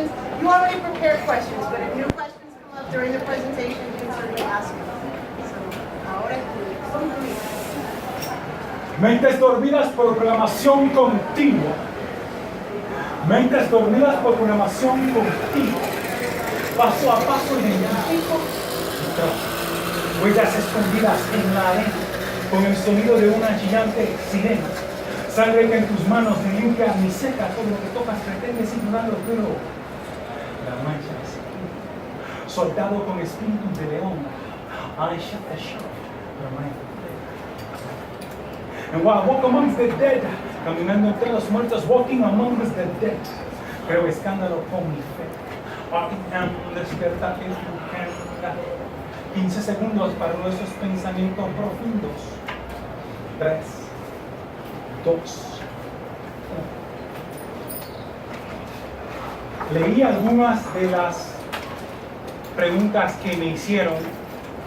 questions. You already prepared questions, but if new questions come up during the presentation, you can certainly ask them. So, ahora concluye. Mentes dormidas por programación continua. Mentes dormidas por programación continua. Paso a paso identifico y trato. Huellas escondidas en la arena, con el sonido de una gigante sirena. Sangre que en tus manos ni limpia ni seca, todo lo que tocas pretendes ignorarlo, pero la mancha es aquí. Soldado con espíritu de león, I shut the shop, and while I walk amongst the dead, caminando entre los muertos, walking amongst the dead, pero escándalo con mi fe. Despierta que tu can 15 segundos para nuestros pensamientos profundos. 3, 2, 1. Leí algunas de las preguntas que me hicieron,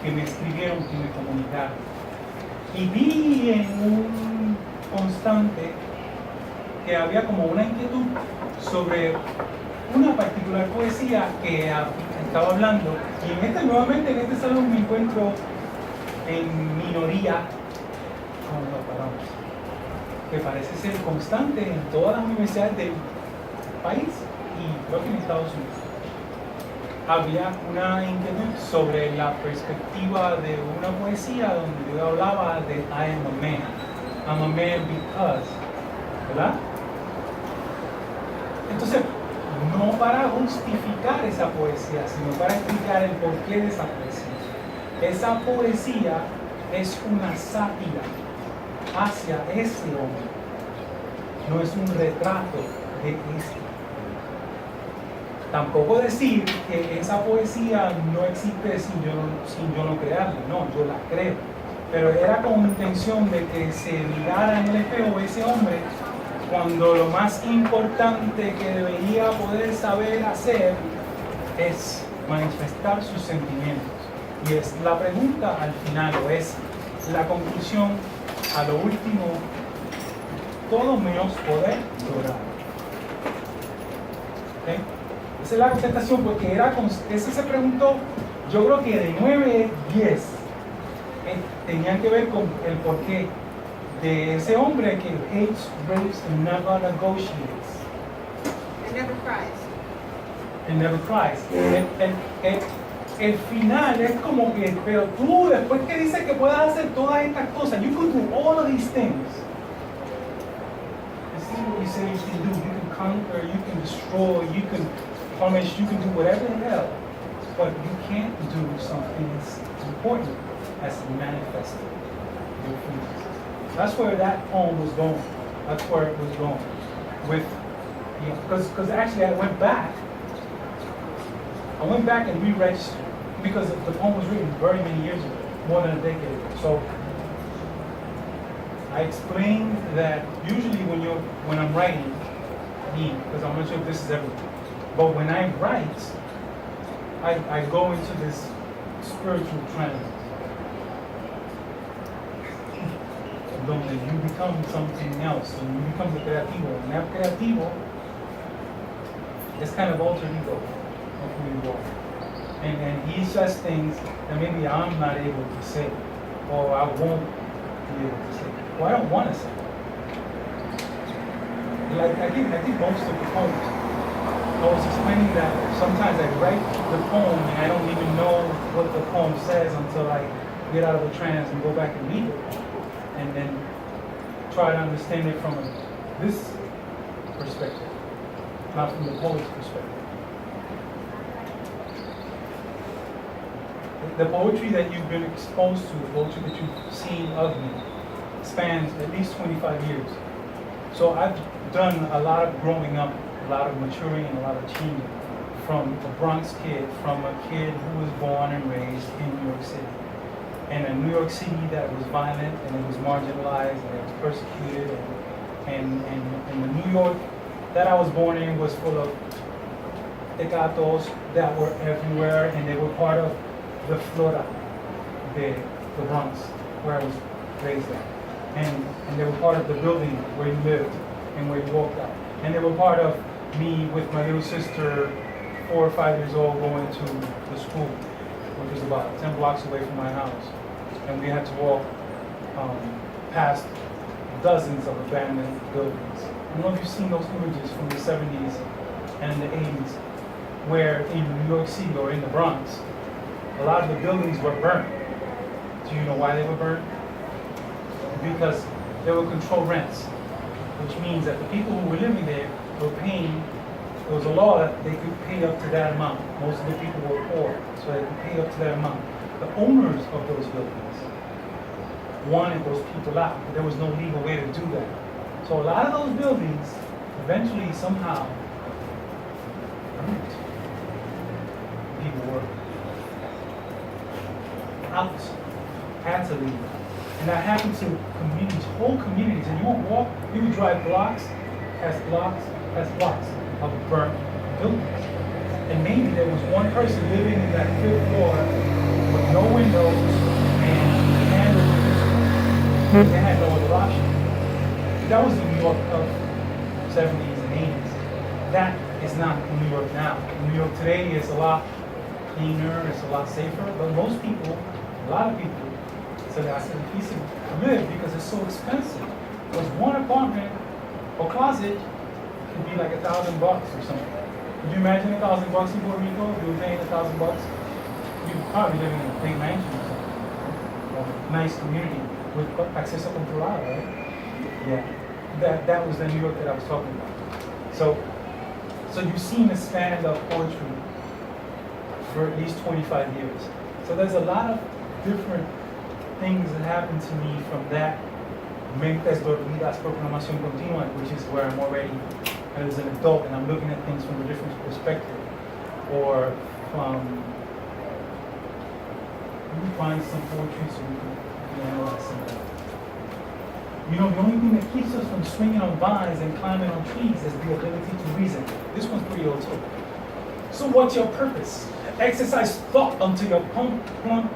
que me escribieron, que me comunicaron. Y vi en un constante que había como una inquietud sobre una particular poesía que estaba hablando. Y nuevamente en este salón me encuentro en minoría con los varones, que parece ser constante en todas las universidades del país y creo que en Estados Unidos. Había una inquietud sobre la perspectiva de una poesía donde yo hablaba de I am a man. I'm a man because, ¿verdad? Entonces, no para justificar esa poesía, sino para explicar el porqué de esa poesía. Esa poesía es una sátira hacia ese hombre, no es un retrato de este. Tampoco decir que esa poesía no existe sin yo no crearla, no, yo la creo. Pero era con intención de que se mirara en el espejo ese hombre cuando lo más importante que debería poder saber hacer es manifestar sus sentimientos. Y es la pregunta al final, o es la conclusión a lo último, todo menos poder llorar. ¿Okay? Esa es la contestación, porque ese se preguntó, yo creo que de 9, 10 tenían que ver con el porqué de ese hombre que hates, rapes, and never negotiates. And never cries. And never cries. El final es como que, pero tú después que dices que puedas hacer todas estas cosas, you can do all of these things. This is what you say you can do. You can conquer, you can destroy, you can punish, you can do whatever the hell, but you can't do something that's important as manifested your feelings. That's where that poem was going. That's where it was going. With, because actually I went back and reread, because the poem was written very many years ago, more than a decade ago. So I explained that usually when I'm writing, because I'm not sure if this is everything, but when I write, I go into this spiritual trance, donde you become something else, and you become the creativo, and that creativo is kind of alter ego of who you are. And he says things that maybe I'm not able to say, or I won't be able to say, or I don't want to say. Like I think most of the poems, I was explaining that sometimes I write the poem and I don't even know what the poem says until I get out of the trance and go back and read it, and then try to understand it from this perspective, not from the poet's perspective. The poetry that you've been exposed to, the poetry that you've seen of me, spans at least 25 years. So I've done a lot of growing up, a lot of maturing, and a lot of changing. From a Bronx kid, from a kid who was born and raised in New York City. And a New York City that was violent, and it was marginalized, and it was persecuted. And the New York that I was born in was full of tecatos that were everywhere, and they were part of the flora, the Bronx, where I was raised at. And they were part of the building where you lived and where you walked out. And they were part of me with my little sister 4 or 5 years old going to the school, which was about 10 blocks away from my house. And we had to walk past dozens of abandoned buildings. I don't know if you've seen those images from the 70s and the 80s, where in New York City or in the Bronx, a lot of the buildings were burnt. Do you know why they were burnt? Because they were controlled rents, which means that the people who were living there were paying. There was a law that they could pay up to that amount. Most of the people were poor, so they could pay up to that amount. The owners of those buildings wanted those people out, but there was no legal way to do that. So a lot of those buildings eventually somehow people were out, had to leave. And that happened to communities, whole communities. And you would walk, you would drive blocks past blocks past blocks of burnt buildings. And maybe there was one person living in that 5th floor with no windows and they had no other option. That was the New York of 70s and 80s. That is not New York now. New York today is a lot cleaner, it's a lot safer, but most people, a lot of people, so that's a piece to live because it's so expensive. Because one apartment or closet could be like $1,000 or something. Could you imagine $1,000 in Puerto Rico? If you were paying $1,000, you'd probably live in a big mansion or something. Or a nice community with acceso controlado, right? Yeah. That was the New York that I was talking about. So you've seen the span of poetry for at least 25 years. So there's a lot of different things that happened to me from that Mentes Dormidas Proclamación Continua, which is where I'm already as an adult and I'm looking at things from a different perspective. Or from, let me find some poetry so we can analyze some of that. You know, the only thing that keeps us from swinging on vines and climbing on trees is the ability to reason. This one's pretty old too. So what's your purpose? Exercise thought until you're plump,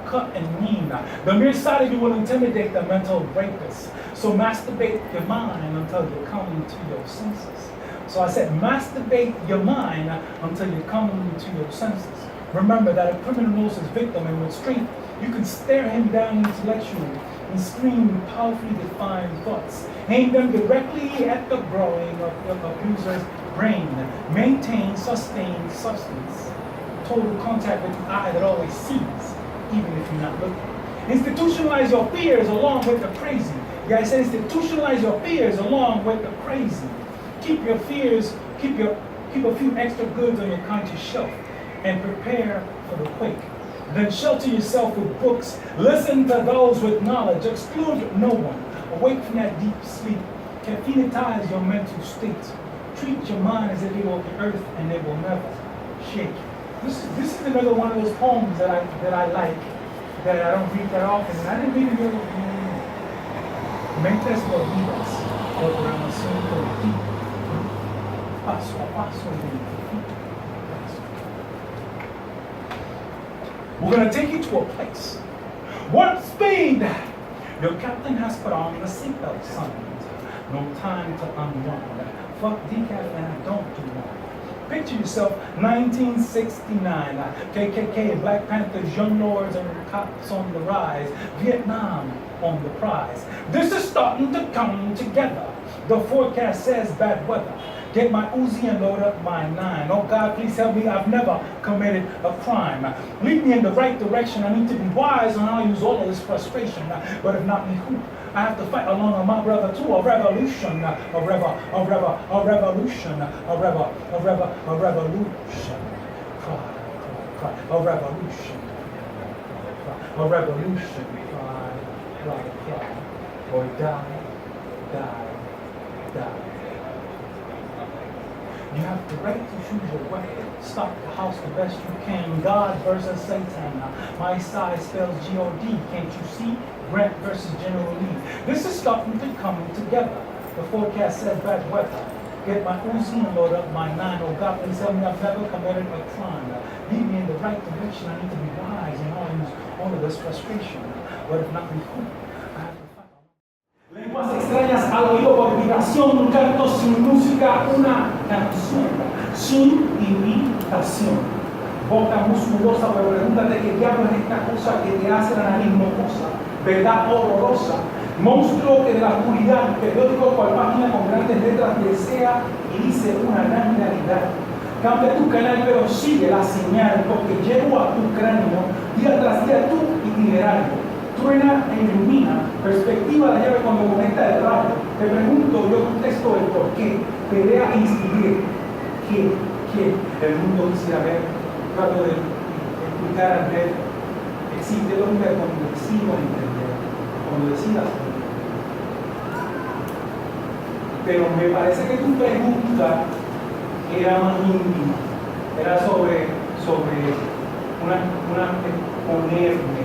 cut, and lean. The mere sight of you will intimidate the mental rapist. So masturbate your mind until you come into your senses. So I said, masturbate your mind until you come into your senses. Remember that a criminal knows his victim, and with strength, you can stare him down intellectually and scream with powerfully defined thoughts. Aim them directly at the growing of the abuser's brain. Maintain sustained substance. Total contact with the eye that always sees, even if you're not looking. Institutionalize your fears along with the crazy. Yeah, I said institutionalize your fears along with the crazy. Keep your fears, keep a few extra goods on your conscious shelf and prepare for the quake. Then shelter yourself with books. Listen to those with knowledge. Exclude no one. Awake from that deep sleep. Caffeinetize your mental state. Treat your mind as if it were the earth and it will never shake. This is another one of those poems that I like, that I don't read that often. And I didn't read it the other day. Mentes Dormidas, Programación Continua. Paso a paso, we're going to take you to a place. Warp speed! Your captain has put on the seatbelt signs. No time to unwind. Fuck decaf and I don't do that. Picture yourself, 1969, KKK, Black Panthers, young lords and cops on the rise, Vietnam on the prize. This is starting to come together. The forecast says bad weather. Get my Uzi and load up my 9. Oh God, please help me, I've never committed a crime. Lead me in the right direction, I need to be wise and I'll use all of this frustration. But if not me, who? I have to fight along with my brother too, a revolution, a revolution, a revolution. Cry, a revolution. A revolution, cry, or die. You have the right to choose your weapon. Stop the house the best you can. God versus Satan. My side spells G-O-D. Can't you see? Grant versus General Lee. This is starting to come together. The forecast says bad weather. Get my Uzi and load up my 9. Oh God, please tell me I've never committed a crime. Lead me in the right direction. I need to be wise and I'll use all of this frustration. But if not, be cool. I have to fight. Lenguas extrañas al oído por vibración, un canto sin música, una canción sin imitación. Boca musculosa, pero pregúntate qué diablo es esta cosa que te hace la nariz mocosa, verdad horrorosa. Monstruo que de la oscuridad, periódico cual página con grandes letras desea y dice una gran realidad. Cambia tu canal, pero sigue la señal, porque llego a tu cráneo, día tras día tu itinerario. Truena e ilumina, perspectiva la llave cuando conecta el rayo. Te pregunto, yo contesto el por qué. Pelea e inscribir. ¿Qué el mundo quisiera ver? Trato de explicar al ver. Existe lógica cuando decido entender, cuando decidas entender. Pero me parece que tu pregunta era más íntima, era sobre ponerme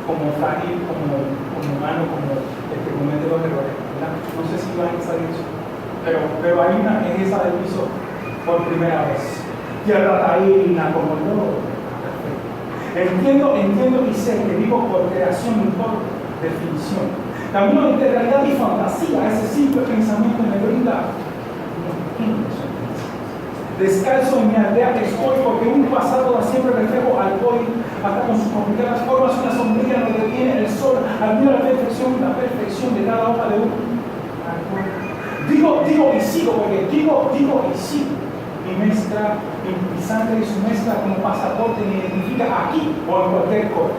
como frágil, como humano, como el que comete los errores, ¿verdad? No sé si van a salir eso, pero hay una en esa del piso por primera vez. Tierra taína como yo. Entiendo y sé que vivo por creación y por definición. Camino entre realidad y fantasía, ese simple pensamiento me brinda unos pequeños. Descalzo en mi aldea que estoy, porque un pasado da siempre reflejo al hoy, hasta con sus complicadas formas, una sombrilla no detiene el sol, admira la perfección de cada hoja de un árbol. Digo y sigo, porque digo y sigo. Mi mezcla, mi sangre y su mezcla como pasaporte me identifica aquí o en cualquier cosa.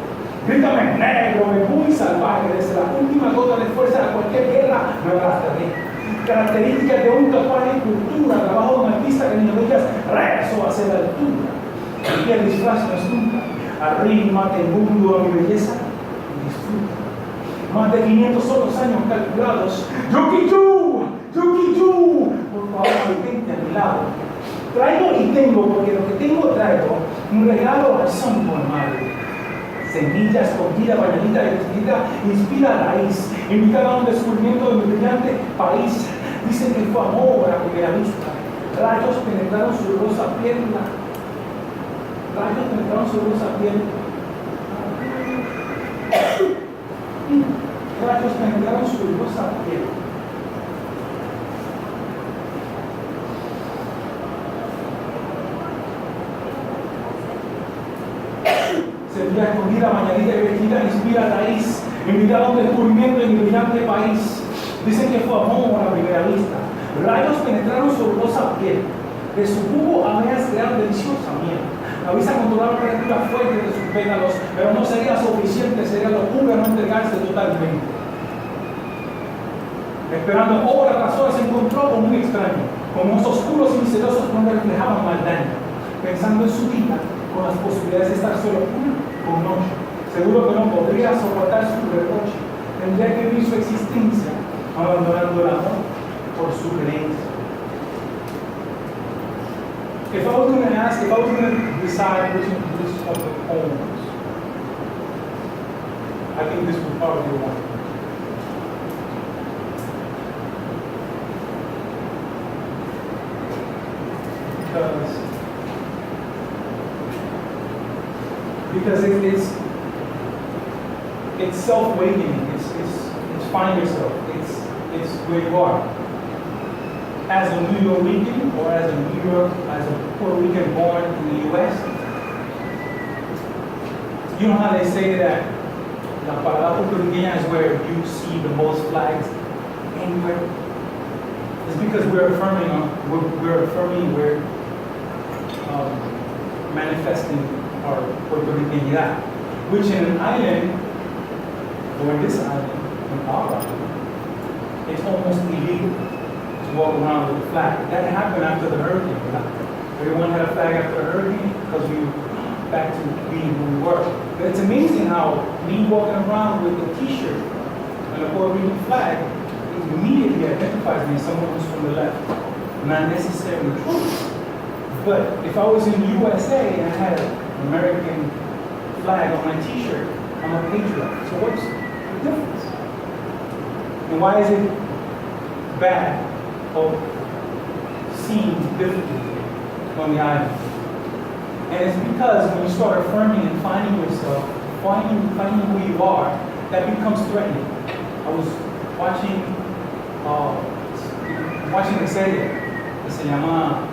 Grítame negro, me muy salvaje, desde la última gota de fuerza a cualquier guerra me arrastraré. Características de un tatuaje y cultura, trabajo de un artista que ni rodillas rezo hacia la altura. Y el disfraz no es nunca. Arrima, el mundo a mi belleza, disfruta. Más de 500 son los años calculados. Yuki-yu, por favor, mantente a mi lado. Traigo y tengo, porque lo que tengo traigo, un regalo al son por madre. Semilla escondida, bañadita y vestida, inspira raíz, invitada a un descubrimiento de mi brillante país. Dicen que fue amor a primera vista. Rayos penetraron su rosa piel. Rayos penetraron su rosa piel. Rayos penetraron su rosa piel. Semilla escondida, bañadita y vestida, inspira raíz, invitada a un descubrimiento en mi brillante país. Dicen que fue amor a primera vista. Rayos penetraron su rosa piel. De su jugo ameas crearon deliciosa miel. Avisa controlar la lectura fuerte de sus pétalos, pero no sería suficiente, sería locura no entregarse totalmente. Esperando hora tras hora se encontró con un extraño, con ojos oscuros y misteriosos donde reflejaban maldad. Pensando en su vida, con las posibilidades de estar solo una noche. Seguro que no podría soportar su reproche. Tendría que vivir su existencia abandonando el amor por su creencia. If I was going to decide which of the poems, I think this would probably be one. Because it's self-awakening, it's find yourself, it's where you are. As a New Yorker or as a Puerto Rican born in the U.S., you know how they say that la palabra puertorriqueña is where you see the most flags anywhere? It's because we're manifesting our Puerto Ricanidad, which in an island, or in this island, in our island, it's almost illegal to walk around with a flag. That happened after the hurricane. Everyone had a flag after the hurricane because we were back to being who we were. But it's amazing how me walking around with a t-shirt and a Puerto Rican flag immediately identifies me as someone who's from the left. Not necessarily true. But if I was in the USA and I had an American flag on my t-shirt, I'm a patriot. So what's the difference? And why is it bad or seen differently on the island? And it's because when you start affirming and finding yourself, finding who you are, that becomes threatening. I was watching Watching serie que se llama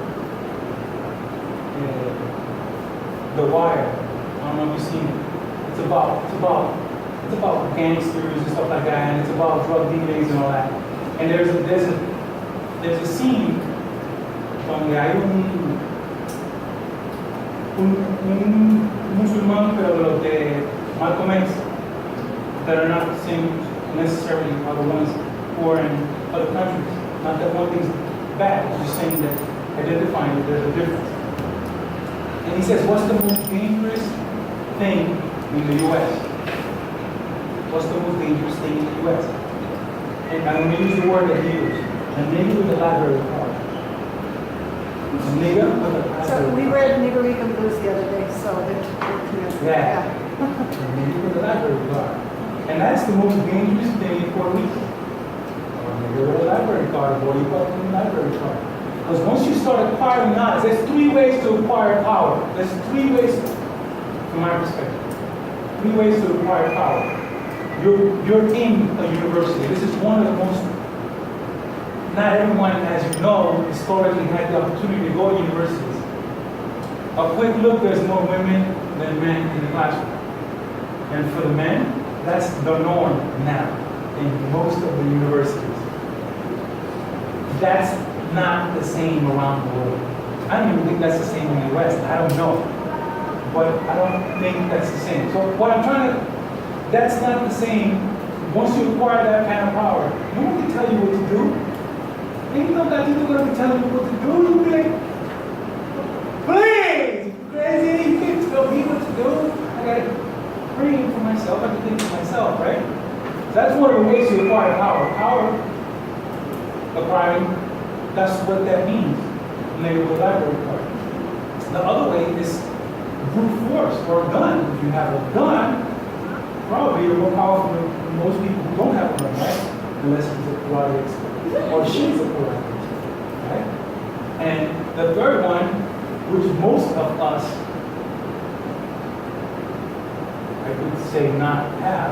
The Wire. I don't know if you've seen it. It's about gangsters and stuff like that, and it's about drug dealers and all that. And there's a scene donde hay un musulmán, pero de los de Malcolm X, that are not the same necessarily are the ones who are in other countries. Not that one thing's bad, just saying that identifying that there's a difference. And he says, what's the most dangerous thing in the U.S.? What's the most dangerous thing in the U.S.? And I'm going to use the word that he used. A nigga with a library card. A nigga with a library So we card. read Nigerican Blues the other day, so they're Yeah. A nigga with a library card. And that's the most dangerous thing in Puerto Rico. A nigga with a library card, boy, you got a library card. Because once you start acquiring knowledge, there's 3 ways to acquire power. There's 3 ways, from my perspective, 3 ways to acquire power. You're in a university. This is one of the most, not everyone, as you know, historically had the opportunity to go to universities. A quick look, there's more women than men in the classroom. And for the men, that's the norm now in most of the universities. That's not the same around the world. I don't even think that's the same in the West. I don't know. But I don't think that's the same. So what I'm trying to, that's not the same. Once you acquire that kind of power, no one can tell you what to do. And you know that people are going to be telling you what to do. You'll be like, please, you crazy, you can't tell me what to do. I got to bring for myself, I have to think for myself, right? So that's one of the ways you acquire power. Power acquiring, that's what that means. Neighborhood library card. The other way is brute force or a gun. If you have a gun, probably you're more powerful than most people who don't have a gun, right? Unless he's a karate expert or she's a karate expert, right? And the third one, which most of us, I would say not have,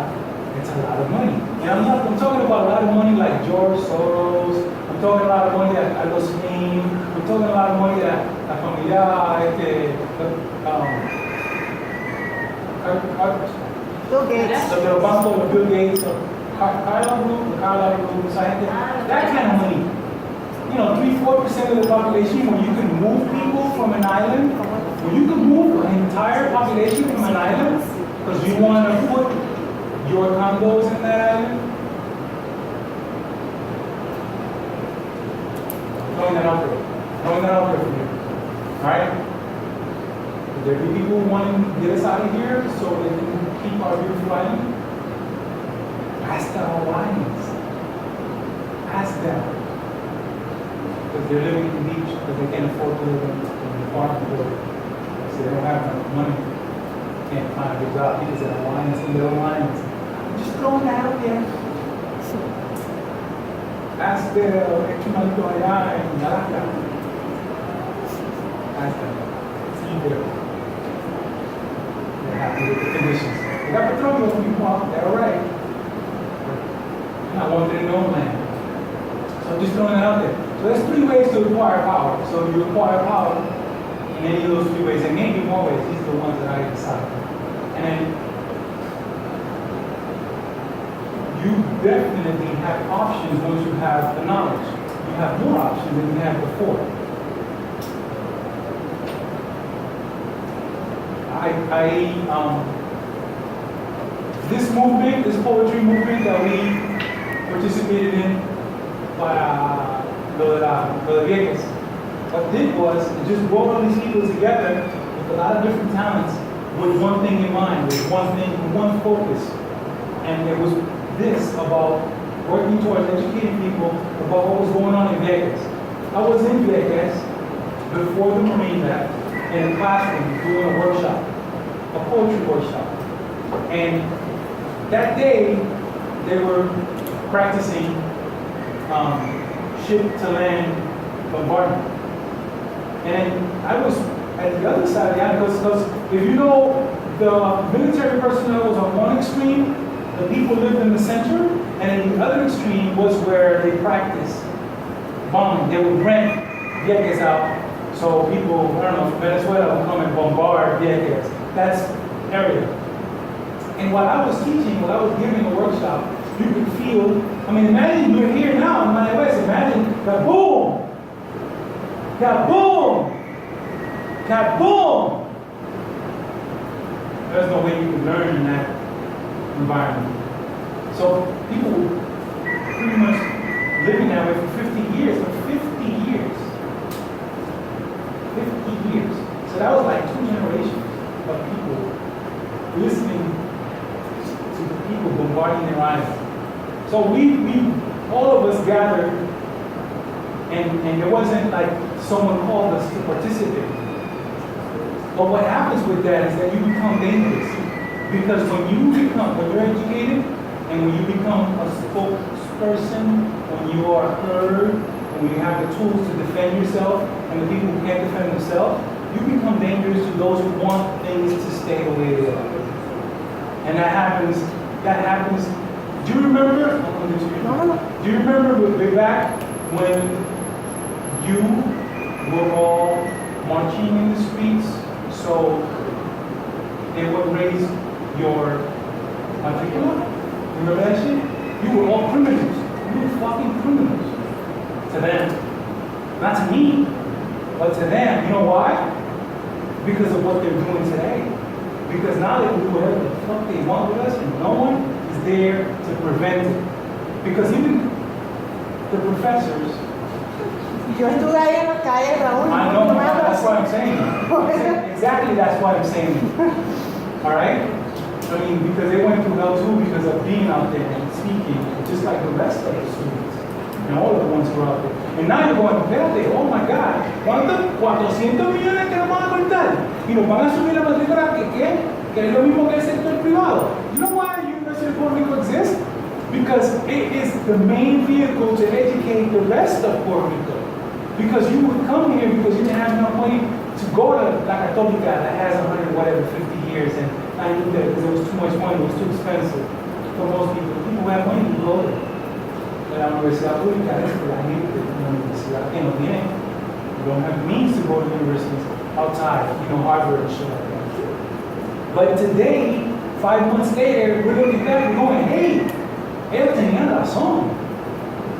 it's a lot of money. And I'm talking about a lot of money like George Soros. I'm talking a lot of money that Carlos Slim. I'm talking a lot of money that La Familia, Bill Gates. the banco, the Bill Gates, Carla Group, that kind of money. You know, 3-4% of the population, when you can move people from an island, when you can move an entire population from an island, because you want to put your condos in that island. Throwing that out there for you. Alright? There be people who want to get us out of here so they can keep our beautiful island. Ask the Hawaiians. Ask them. Because they're living in the beach, because they can't afford to live in the farm building. So they don't have enough money. Can't find a good job because they're Hawaiians and they're Hawaiians. I'm just throwing that out there. Ask the Echumalito allá en Alaska. Ask them. See there. They're happy with the conditions. They got petroleum people out there, all right. Not wanted in no land. So I'm just throwing it out there. So there's 3 ways to acquire power. So you acquire power in any of those 3 ways, and maybe more ways. These are the ones that I decided. And then you definitely have options once you have the knowledge. You have more options than you had before. This movement, this poetry movement that we participated in para lo de Vieques, what did was it just brought all these people together with a lot of different talents with one thing in mind, with one thing, one focus. And it was this about working towards educating people about what was going on in Vegas. I was in Vegas before the Marine left in a classroom doing a workshop, a poetry workshop. And that day they were practicing ship to land bombardment. And I was at the other side of the island because if you know, the military personnel was on one extreme, the people lived in the center, And the other extreme was where they practiced bombing. They would rent vehicles out, so people, I don't know, from Venezuela would come and bombard vehicles. That's area. And while I was teaching, while I was giving a workshop, you could feel, I mean, imagine you're here now in Mayagüez, imagine the boom, kaboom, kaboom. There's no way you can learn in that environment. So people pretty much living that way for 50 years, for 50 years. 50 years. So that was like 2 generations of people listening to the people bombarding their lives. So we all of us gathered, and there wasn't like someone called us to participate. But what happens with that is that you become dangerous. Because when you're educated, and when you become a spokesperson, when you are heard, and when you have the tools to defend yourself, and the people who can't defend themselves, you become dangerous to those who want things to stay the way they are. And that happens. Do you remember? Do you remember way back when you were all marching in the streets, so they would raise your matricula? Remember that shit? You were all criminals. You were fucking criminals. To them. Not to me, but to them. You know why? Because of what they're doing today. Because now they can do whatever the fuck they want with us, and no one is there to prevent it. Because even the professors. Yo estuve ahí en la calle, Raúl. I know, that's what I'm saying. Exactly, that's what I'm saying. All right? I mean, because they went through hell too because of being out there and speaking, just like the rest of the students. And all of the ones who are out there. And now you're going, espérate, oh my God, ¿cuántos? 400 millones que nos van a cortar. Y nos van a subir la matrícula que es lo mismo que el sector privado. You know why the University of Puerto Rico exists? Because it is the main vehicle to educate the rest of Puerto Rico. Because you would come here because you didn't have enough money to go to La Católica that has 100, whatever, 50 years. And I knew that because it was too much money, it was too expensive for most people. People who have money to go there. La universidad pública es para la gente de una universidad que no tiene. You don't have means to go to universities outside, Harvard and shit like that. But today, 5 months later, we're looking back and going, hey, ellos tenían razón.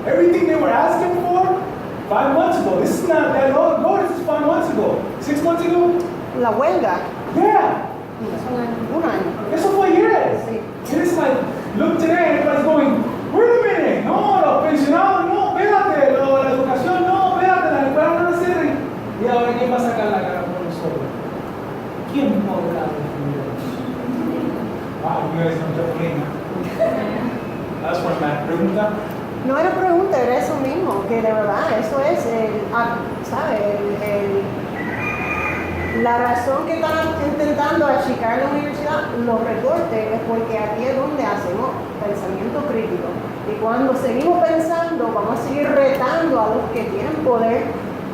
Everything they were asking for 5 months ago, this is not that long ago, this is 5 months ago. 6 months ago? La huelga. Yeah. Un año. Eso fue ayer. Sí. And it's like, look today, everybody's going, wait a minute, no, los pensionados, no, espérate, la educación, no, espérate, la escuela no la cierren. Y ahora, ¿quién va a sacar la cara por nosotros? ¿Quién podrá defender? Wow, you guys don't jump in. That's where I'm at. ¿Pregunta? No era pregunta, era eso mismo, que de verdad, eso es, la razón que están intentando achicar la universidad, los recortes, es porque aquí es donde hacemos pensamiento crítico. Y cuando seguimos pensando, vamos a seguir retando a los que tienen poder,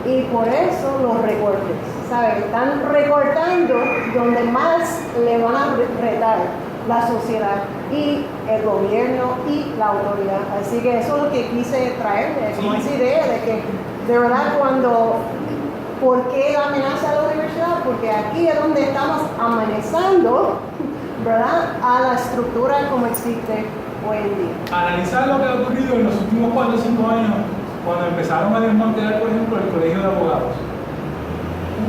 y por eso los recortes, ¿sabes? Están recortando donde más le van a retar la sociedad y el gobierno y la autoridad. Así que eso es lo que quise traer, como esa idea de que de verdad ¿por qué la amenaza a la universidad? Porque aquí es donde estamos amenazando, ¿verdad?, a la estructura como existe hoy en día. Analizar lo que ha ocurrido en los últimos 4 o 5 años, cuando empezaron a desmantelar, por ejemplo, el Colegio de Abogados.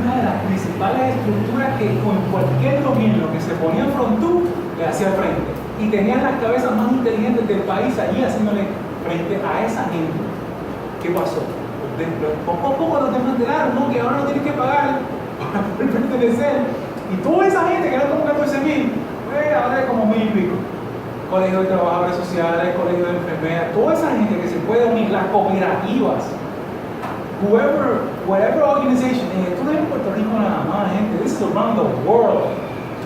Una de las principales estructuras que con cualquier gobierno que se ponía en frontú, le hacía frente. Y tenían las cabezas más inteligentes del país allí haciéndole frente a esa gente. ¿Qué pasó? Poco a poco los desmantelaron, ¿no? Que ahora no tienen que pagar para poder pertenecer. Y toda esa gente que era como 14,000, pues ahora es como 1,000 y pico. Colegio de Trabajadores Sociales, Colegio de Enfermeras, toda esa gente que se puede unir, las cooperativas. Whatever organization, esto no es en Puerto Rico nada más, gente. This is around the world.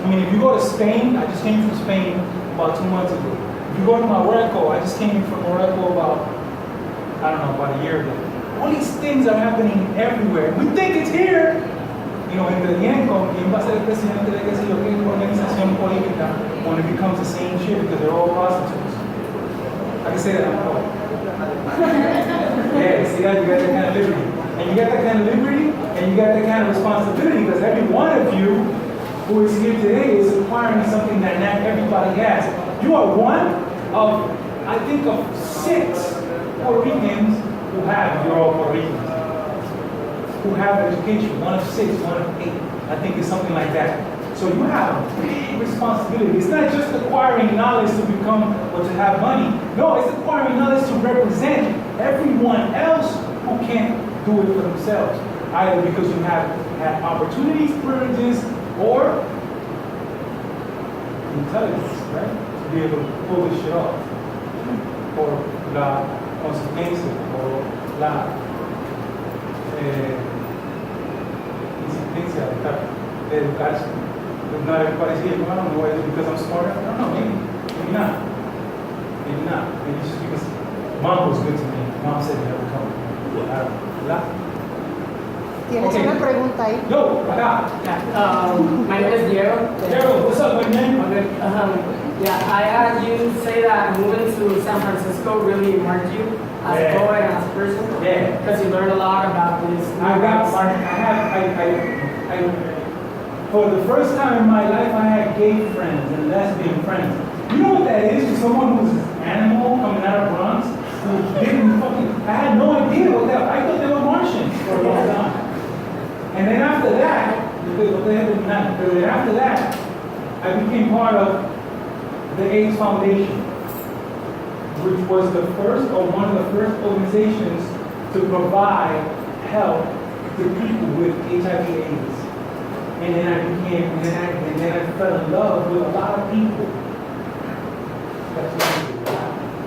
I mean, if you go to Spain, I just came from Spain about 2 months ago. If you go to Morocco, I just came from Morocco about a year ago. All these things are happening everywhere. We think it's here. Entre quién va a ser el presidente de qué sé yo, qué organización política, when it becomes the same shit because they're all prostitutes. I can say that on call. Yeah, see that? You got that kind of liberty. And you got that kind of liberty, and you got that kind of responsibility, because every one of you who is here today is acquiring something that not everybody has. You are one of, I think, of 6 Puerto Ricans who have, you're all Puerto Ricans, who have education. 1 of 6, 1 of 8. I think it's something like that. So you have a big responsibility. It's not just acquiring knowledge to become or to have money. No, it's acquiring knowledge to represent everyone else who can't do it for themselves, either because you have had opportunities, privileges, or intelligence, right? To be able to pull this shit off. Or la consecuencia, or la insistencia de educarse. But not everybody's here. Well, I don't know why, because I'm smarter. I don't know, maybe not. Maybe not. Maybe just because mom was good to me. Mom said never come. ¿Verdad? ¿Tienes una pregunta ahí? Yo, acá. My name is Diego. Daryl, what's up, my man? Okay. Yeah, I had you say that moving to San Francisco really marked you as a poet and as a person. Yeah. Because you learned a lot about this. For the first time in my life, I had gay friends and lesbian friends. You know what that is? To someone who's an animal coming out of Bronx, who didn't fucking, I had no idea what that, I thought they were Martians for a long time. And then after that, I became part of the AIDS Foundation, which was the first or one of the first organizations to provide help to people with HIV/AIDS. And then I fell in love with a lot of people. That's what I did.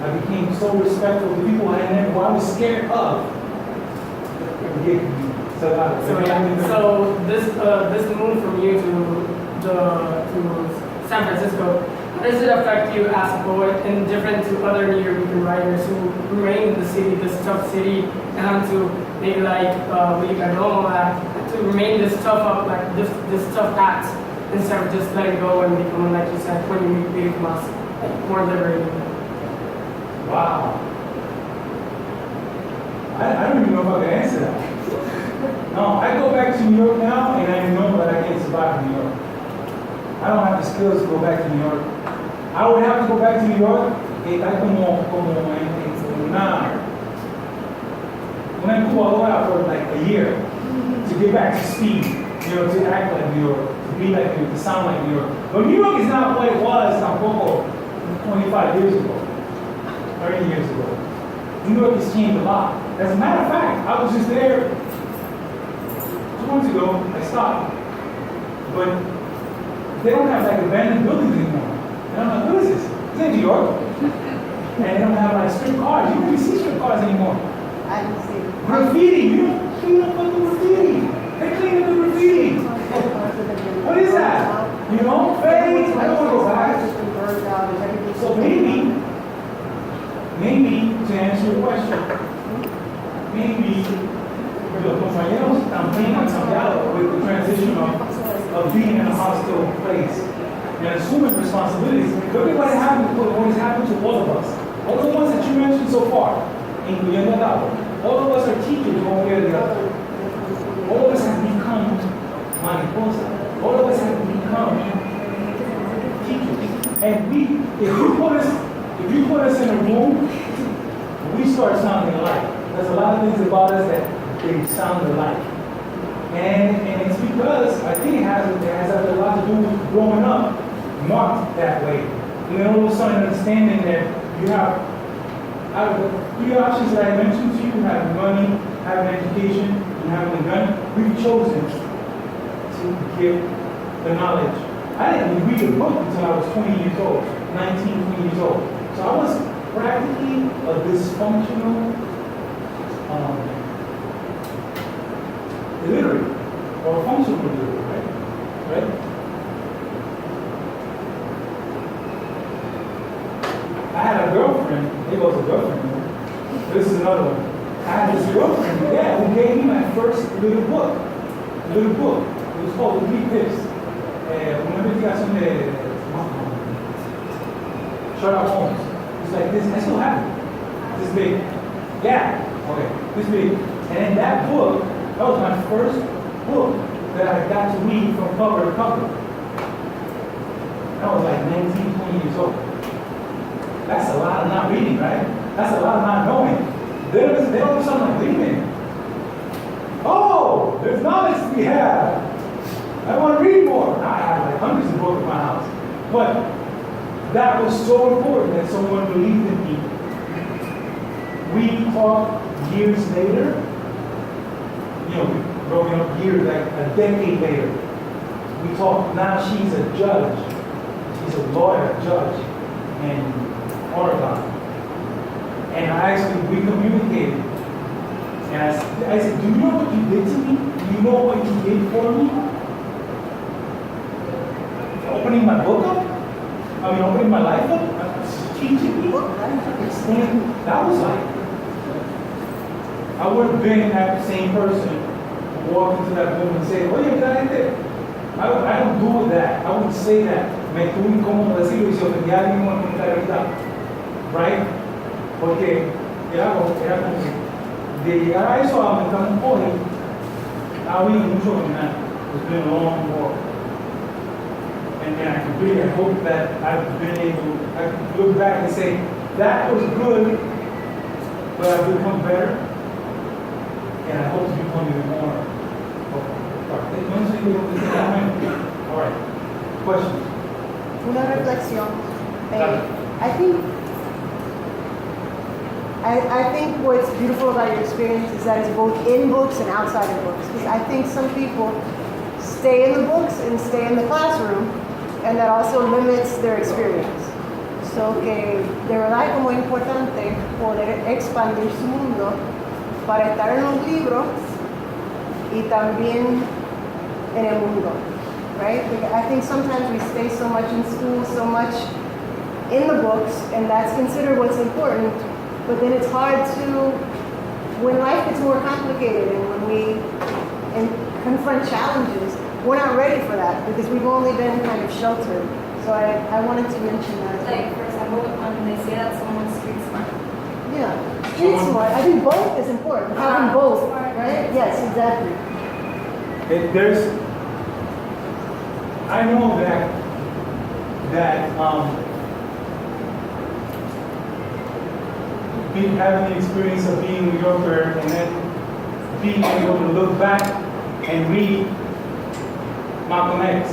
I became so respectful to people who I was scared of. So this move from you to San Francisco, how does it affect you as a poet and different to other New York writers who remain in the city, this tough city, and have to maybe like Willie Perdomo to remain this tough this tough act instead of just letting go and becoming, like you said, when you meet big mass, more liberated? Wow. I don't even know if I can answer that. No, I go back to New York now, and I know that I can't survive in New York. I don't have the skills to go back to New York. I would have to go back to New York una incubadora for like a year to get back to speed, to act like New York, to be like New York, to sound like New York. But New York is not what it was tampoco 25 years ago, 30 years ago. New York has changed a lot. As a matter of fact, I was just there 2 months ago. I stopped, but they don't have like abandoned buildings anymore. And I'm like, what is this? This ain't New York. And they don't have like strip cars. You don't even see strip cars anymore. I didn't see it. Graffiti. You don't clean up the graffiti. They clean up the graffiti. What is that? Fades. I don't want to go back. So maybe to answer your question, maybe los compañeros también han cambiado with the transition of being in a hostile place and assuming responsibilities. Look at what has happened to all of us. All the ones that you mentioned so far, including Adabo. All of us are teachers one way or the other. All of us have become mariposa. All of us have become teachers. And if you put us in a room, we start sounding alike. There's a lot of things about us that they sound alike. And it's because I think it has a lot to do with growing up marked that way. And then all of a sudden understanding that you have, out of the 3 options that I mentioned to you, having money, having education, and having a gun, we've chosen to give the knowledge. I didn't read a book until I was 20 years old, 19, 20 years old. So I was practically a dysfunctional illiterate, or functional illiterate, right? I had a girlfriend, it was a girlfriend, this is another one. I had this girlfriend, who gave me my first little book. It was called The Three Pips. Una investigación de Sherlock Holmes. It's like this. I still have it. This big. Yeah. Okay. This big. And in that book, that was my first book that I got to read from cover to cover. I was like 19, 20 years old. That's a lot of not reading, right? That's a lot of not knowing. Then all of a sudden, like, wait a minute. Oh, there's knowledge to be had. I want to read more. I have like hundreds of books in my house. But that was so important that someone believed in me. We talked years later, you know, growing up years, like a decade later. We talked, now she's a judge. She's a lawyer, judge in Oregon. And we communicated. And I said, do you know what you did to me? Do you know what you did for me? Opening my book up? Opening my life up? Teaching me? That was like, I would have been that same person who walked into that room and say, oye, ¿qué gente? I don't do that. I would say that. Me estuvo incómodo decirlo y si ofendía a alguien con la realidad. Right? Porque era como que de llegar a eso a donde estamos hoy, ha habido mucho caminar. It's been a long walk. And I really hope that I've been able, I can look back and say, that was good, but I've become better. And I hope to become even more. All right. Questions? Una reflexión. Dale. I think what's beautiful about your experience is that it's both in books and outside of books. Because I think some people stay in the books and stay in the classroom, and that also limits their experience. So que de verdad es como importante poder expandir su mundo para estar en los libros y también en el mundo, right? Because I think sometimes we stay so much in school, so much in the books, and that's considered what's important, but then it's hard to, when life gets more complicated and when we confront challenges, we're not ready for that because we've only been kind of sheltered. So I wanted to mention that. Like, for example, when they say that someone's street smart. Yeah, street smart. I think both is important. Having both, right? Yes, exactly. I know that having the experience of being a New Yorker and then being able to look back and read Malcolm X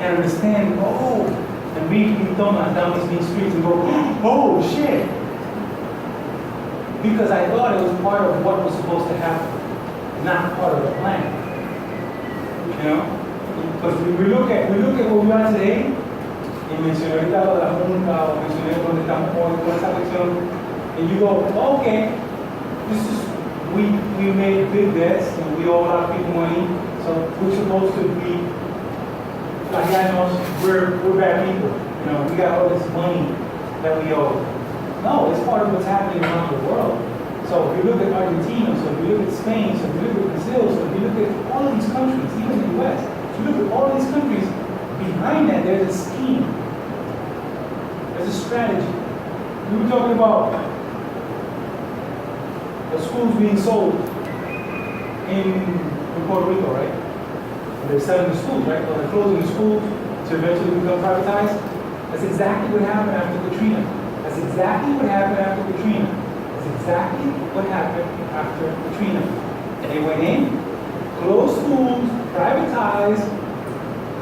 and understand, and read Thomas down these main streets and go, oh shit. Because I thought it was part of what was supposed to happen, not part of the plan. You know? Because we look at what we are today, y mencioné ahorita lo de la Junta, o mencioné donde estamos hoy, con esa lección, and you go, okay, we made big debts, and we owe a lot of people money, so we're supposed to be, like, we're bad people. You know, we got all this money that we owe. No, it's part of what's happening around the world. So if you look at Argentina, so if you look at Spain, so if you look at Brazil, so if you look at all of these countries, even the US, if you look at all these countries, behind that there's a scheme. There's a strategy. We were talking about the schools being sold in Puerto Rico, right? They're selling the schools, right? Well, they're closing the schools to eventually become privatized. That's exactly what happened after Katrina. That's exactly what happened after Katrina. That's exactly what happened after Katrina. They went in, closed schools, privatized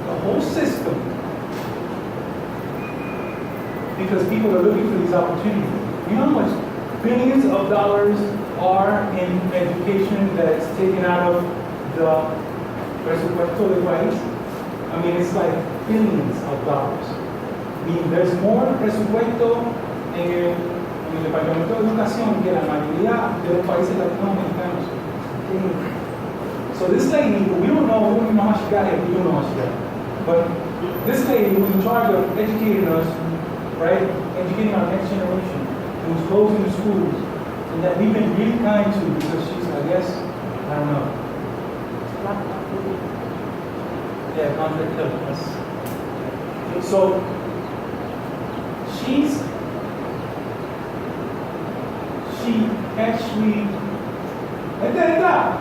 the whole system. Because people are looking for these opportunities. You know how much billions of dollars are in education that's taken out of the presupuesto del país? I mean, it's like billions of dollars. I mean, there's more presupuesto en el Departamento de Educación que la mayoría de los países latinoamericanos. So this lady, we don't know how she got here, we don't know how she got here. But this lady was in charge of educating us, right? Educating our next generation. Who was closing the schools. And that we've been really kind to because she's, I guess, I don't know. Yeah, contract us. So she's Catchy. Entra.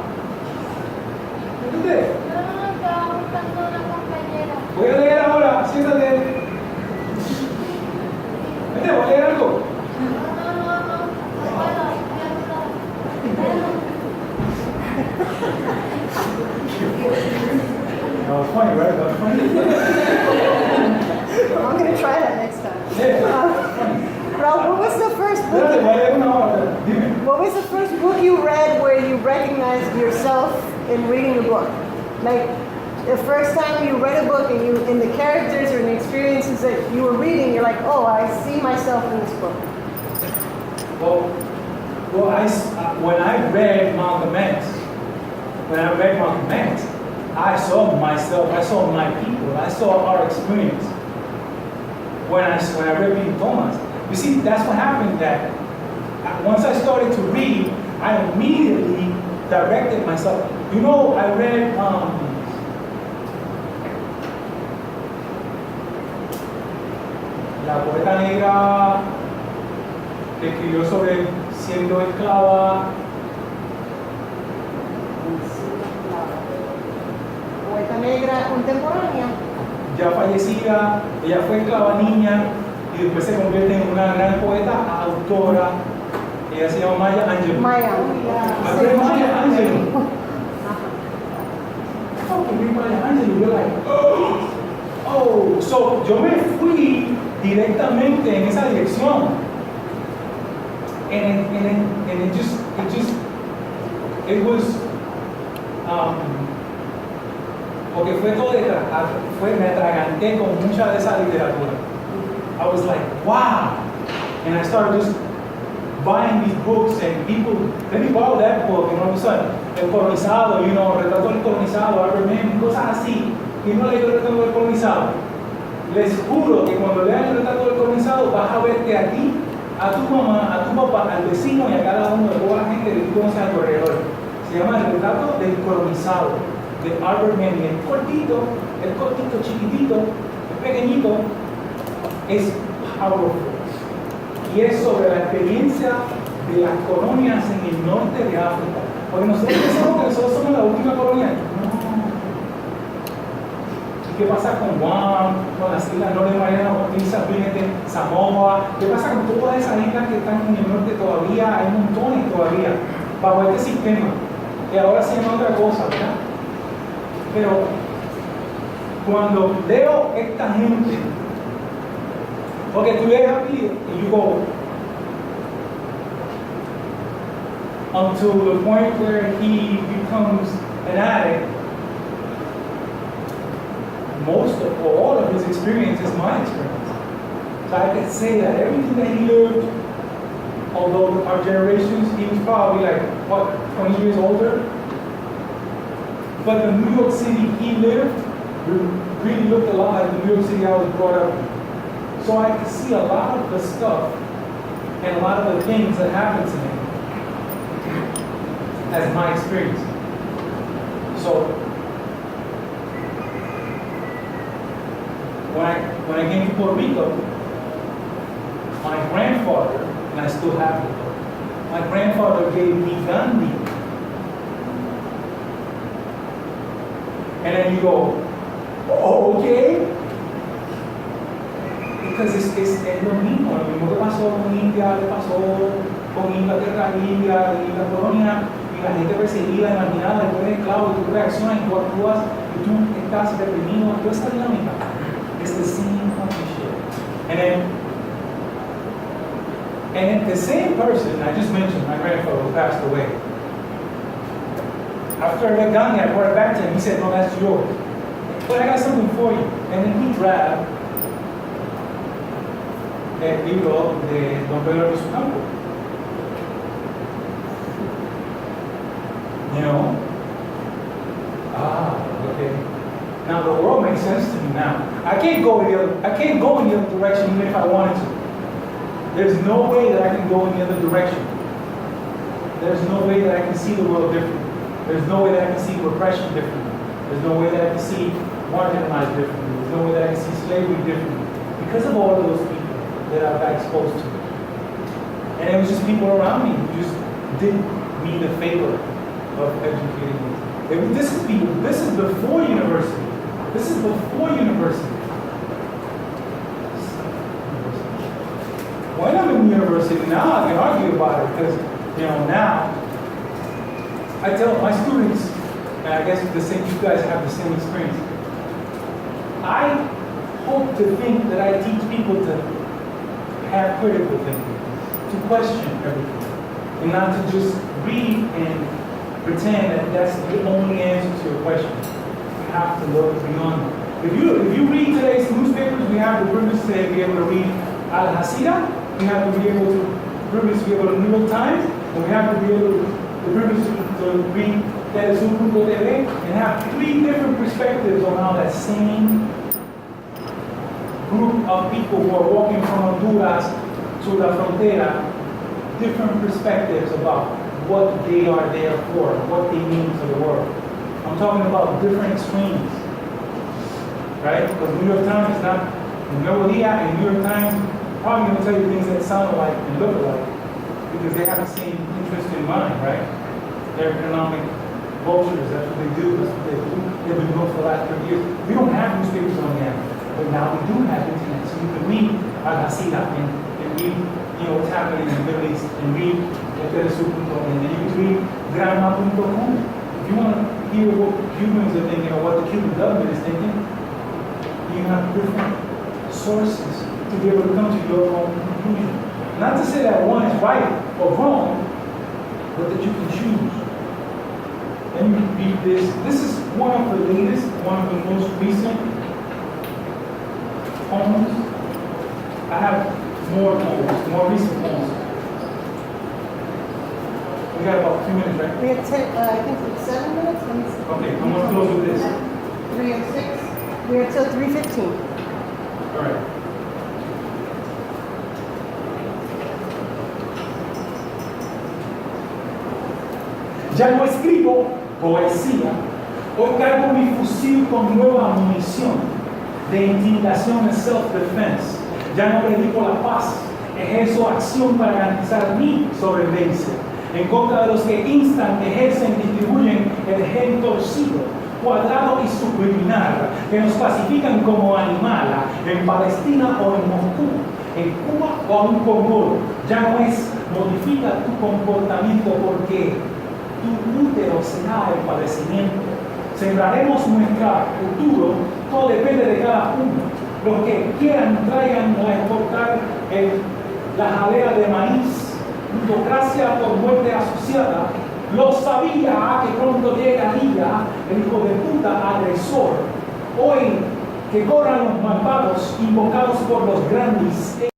¿Entendés? No, estaba buscando una compañera. Voy a leer ahora, siéntate. Vete, voy a leer algo. No. Bueno, No, it's funny, right? That's funny. I'm going to try that next time. Yeah. Ralph, what was the first book? Espérate, voy a leer una hora. Dime. What was the first book you read where you recognized yourself in reading the book? Like the first time you read a book and you, in the characters or in the experiences that you were reading, you're like, oh, I see myself in this book. Well, when I read Malcolm X, I saw myself, I saw my people, I saw our experience. When I read Peter Thomas, you see, that's what happened. That once I started to read, I immediately directed myself. You know, I read la poeta negra que escribió sobre siendo esclava. Poeta negra contemporánea. Ya fallecida, ella fue esclava niña y después se convierte en una gran poeta, autora. Ella se llama Maya Angelou. Maya. Maya Angelou. Oh, que vi Maya Angelou, you're like, oh, so yo me fui directamente en esa dirección. And it was, porque fue todo me atraganté con mucha de esa literatura. I was like, wow. And I started just buying these books and people, let me borrow that book, and all of a sudden, El Colonizado, you know, Retrato del Colonizado, Albert Mann, cosas así. Y no leo el Retrato del Colonizado. Les juro que cuando lean el Retrato del Colonizado vas a verte a ti, a tu mamá, a tu papá, al vecino y a cada uno de toda la gente que tú conoces a tu alrededor. Se llama El Retrato del Colonizado, de Albert Mann. Y el cortito, chiquitito, el pequeñito, es powerful. Y es sobre la experiencia de las colonias en el norte de África. Porque nosotros pensamos que nosotros somos la última colonia. No. ¿Y qué pasa con Guam, con las islas Norte de Mariana, Samoa? ¿Qué pasa con todas esas islas que están en el norte todavía? Hay montones todavía, bajo este sistema, que ahora se llama otra cosa, ¿verdad? Pero cuando leo esta gente, porque tú lees aquí y you go until the point where he becomes an addict. Most of, or all of his experience is my experience. So I could say that everything that he lived, although our generations, he was probably like, what, 20 years older? But the New York City he lived really looked a lot like the New York City I was brought up in. So I could see a lot of the stuff and a lot of the things that happened to me as my experience. So when I came to Puerto Rico, my grandfather, and I still have it, my grandfather gave me Gandhi. And then you go, oh, okay. Because es lo mismo que pasó con India, le pasó con Inglaterra, Libia, y la colonia, y la gente perseguida, imaginada, después de esclavo, y tú reaccionas y tú actúas, y tú estás reprimido, toda esta dinámica. It's the same fucking shit. And then the same person I just mentioned, my grandfather who passed away. After I read Gandhi, I brought it back to him. He said, no, that's yours. But I got something for you. And then he grabbed el libro de Don Pedro Luis Campo. You know? Okay. Now the world makes sense to me now. I can't go in the other direction even if I wanted to. There's no way that I can go in the other direction. There's no way that I can see the world differently. There's no way that I can see repression differently. There's no way that I can see marginalized differently. There's no way that I can see slavery differently. Because of all of those people that I've got exposed to. And it was just people around me who just did me the favor of educating me. This is before university. This is before university. When I'm in university now, I can argue about it because, now I tell my students, and I guess you guys have the same experience. I hope to think that I teach people to have critical thinking, to question everything, and not to just read and pretend that that's the only answer to your question. You have to look beyond it. If you read today's newspapers, we have the privilege to be able to read Al Jazeera, we have to be able to New York Times, and we have to be able the privilege to read Telesumo.tv and have 3 different perspectives on how that same group of people who are walking from Honduras to La Frontera, different perspectives about what they are there for, what they mean to the world. I'm talking about different extremes, right? Because New York Times is not, Nuevo Dia and New York Times probably going to tell you things that sound alike and look alike because they have the same interest in mind, right? They're economic vultures, that's what they do, that's what they do. They've been doing for the last 30 years. We don't have newspapers on the internet, but now we do have internet, so you can read Al Jazeera and read what's happening in the Middle East and read Telesumo and then you can read Grandma.com. If you want to hear what Cubans are thinking or what the Cuban government is thinking, you have different sources to be able to come to your own conclusion. Not to say that one is right or wrong, but that you can choose. Let me read this. This is one of the latest, one of the most recent poems. I have more poems, more recent poems. We got about 2 minutes, right? We have 10, I think it's 7 minutes. Let me see. Okay, I'm going to close with this. 3:06. We're till 3:15. All right. Ya no escribo poesía, hoy cargo mi fusil con nueva munición de intimidación en self-defense. Ya no predico la paz, ejerzo acción para garantizar mi sobrevivencia. En contra de los que instan, ejercen, distribuyen el gen torcido, cuadrado y subliminal, que nos clasifican como animal en Palestina o en Moscú, en Cuba o en Congo. Ya no es modifica tu comportamiento porque tu útero será el padecimiento. Sembraremos nuestro futuro, todo depende de cada uno. Los que quieran traigan a exportar la jalea de maíz, plutocracia por muerte asociada. Lo sabía que pronto llegaría el hijo de puta agresor. Hoy que corran los malvados invocados por los grandes.